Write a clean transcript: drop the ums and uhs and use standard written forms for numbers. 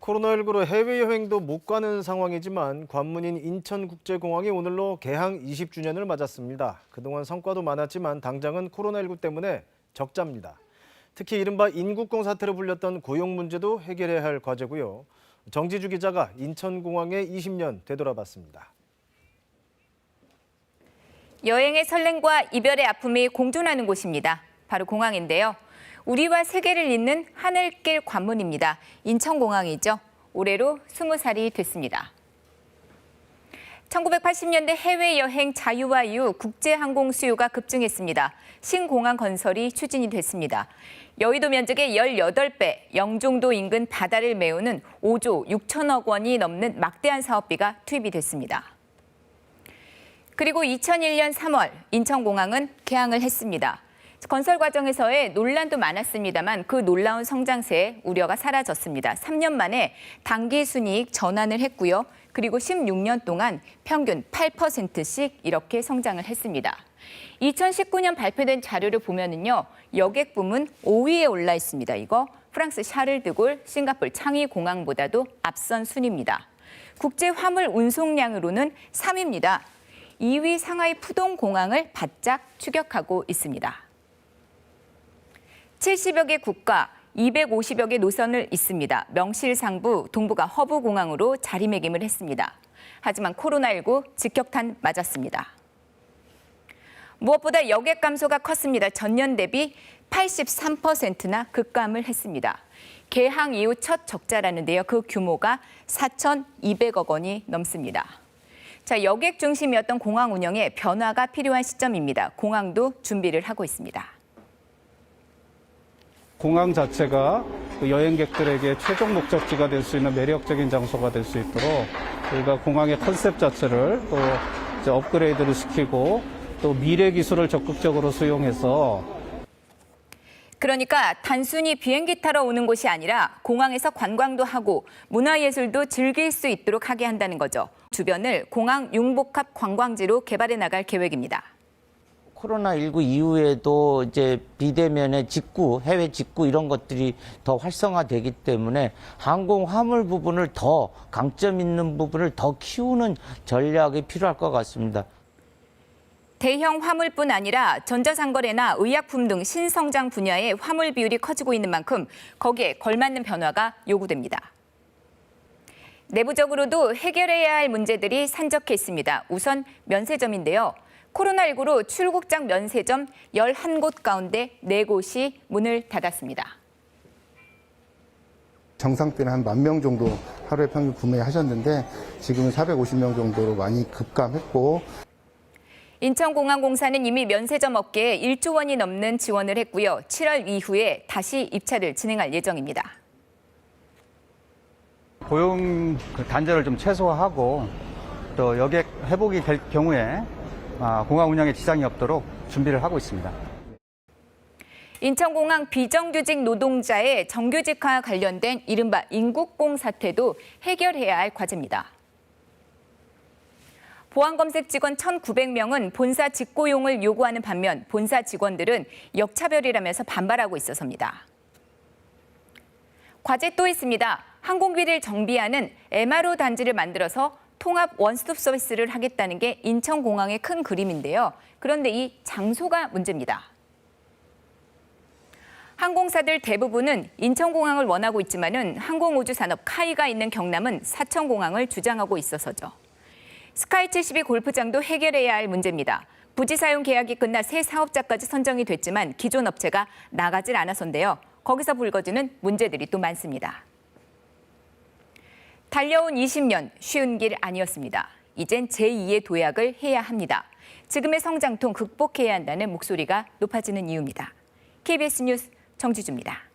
코로나19로 해외여행도 못 가는 상황이지만 관문인 인천국제공항이 오늘로 개항 20주년을 맞았습니다. 그동안 성과도 많았지만 당장은 코로나19 때문에 적자입니다. 특히 이른바 인국공 사태로 불렸던 고용 문제도 해결해야 할 과제고요. 정지주 기자가 인천공항의 20년 되돌아봤습니다. 여행의 설렘과 이별의 아픔이 공존하는 곳입니다. 바로 공항인데요. 우리와 세계를 잇는 하늘길 관문입니다. 인천공항이죠. 올해로 20살이 됐습니다. 1980년대 해외여행 자유화 이후 국제항공 수요가 급증했습니다. 신공항 건설이 추진이 됐습니다. 여의도 면적의 18배, 영종도 인근 바다를 메우는 5조 6천억 원이 넘는 막대한 사업비가 투입이 됐습니다. 그리고 2001년 3월 인천공항은 개항을 했습니다. 건설 과정에서의 논란도 많았습니다만 그 놀라운 성장세에 우려가 사라졌습니다. 3년 만에 당기 순이익 전환을 했고요. 그리고 16년 동안 평균 8%씩 이렇게 성장을 했습니다. 2019년 발표된 자료를 보면은요, 여객 부문 5위에 올라 있습니다. 이거 프랑스 샤를드골, 싱가포르 창의 공항보다도 앞선 순입니다. 국제 화물 운송량으로는 3위입니다. 2위 상하이 푸동 공항을 바짝 추격하고 있습니다. 70여 개 국가, 250여 개 노선을 잇습니다. 명실상부 동북아 허브공항으로 자리매김을 했습니다. 하지만 코로나19 직격탄 맞았습니다. 무엇보다 여객 감소가 컸습니다. 전년 대비 83%나 급감을 했습니다. 개항 이후 첫 적자라는데요. 그 규모가 4,200억 원이 넘습니다. 자, 여객 중심이었던 공항 운영에 변화가 필요한 시점입니다. 공항도 준비를 하고 있습니다. 공항 자체가 여행객들에게 최종 목적지가 될 수 있는 매력적인 장소가 될 수 있도록 우리가 공항의 컨셉 자체를 또 이제 업그레이드를 시키고 또 미래 기술을 적극적으로 수용해서 그러니까 단순히 비행기 타러 오는 곳이 아니라 공항에서 관광도 하고 문화예술도 즐길 수 있도록 하게 한다는 거죠. 주변을 공항 융복합 관광지로 개발해 나갈 계획입니다. 코로나19 이후에도 이제 비대면의 직구, 해외 직구 이런 것들이 더 활성화되기 때문에 항공 화물 부분을 더 강점 있는 부분을 더 키우는 전략이 필요할 것 같습니다. 대형 화물뿐 아니라 전자상거래나 의약품 등 신성장 분야의 화물 비율이 커지고 있는 만큼 거기에 걸맞는 변화가 요구됩니다. 내부적으로도 해결해야 할 문제들이 산적해 있습니다. 우선 면세점인데요. 코로나19로 출국장 면세점 11곳 가운데 4곳이 문을 닫았습니다. 정상 때는 한 10,000명 정도 하루에 평균 구매하셨는데 지금은 450명 정도로 많이 급감했고 인천공항공사는 이미 면세점 업계에 1조 원이 넘는 지원을 했고요. 7월 이후에 다시 입찰을 진행할 예정입니다. 고용 단절을 좀 최소화하고 또 여객 회복이 될 경우에 공항 운영에 지장이 없도록 준비를 하고 있습니다. 인천공항 비정규직 노동자의 정규직화 관련된 이른바 인국공 사태도 해결해야 할 과제입니다. 보안검색 직원 1,900명은 본사 직고용을 요구하는 반면 본사 직원들은 역차별이라면서 반발하고 있어서입니다. 과제 또 있습니다. 항공기를 정비하는 MRO 단지를 만들어서 통합 원스톱 서비스를 하겠다는 게 인천공항의 큰 그림인데요. 그런데 이 장소가 문제입니다. 항공사들 대부분은 인천공항을 원하고 있지만은 항공우주 산업 카이가 있는 경남은 사천공항을 주장하고 있어서죠. 스카이72 골프장도 해결해야 할 문제입니다. 부지 사용 계약이 끝나 새 사업자까지 선정이 됐지만 기존 업체가 나가질 않아서인데요. 거기서 불거지는 문제들이 또 많습니다. 달려온 20년 쉬운 길 아니었습니다. 이젠 제2의 도약을 해야 합니다. 지금의 성장통 극복해야 한다는 목소리가 높아지는 이유입니다. KBS 뉴스 정지주입니다.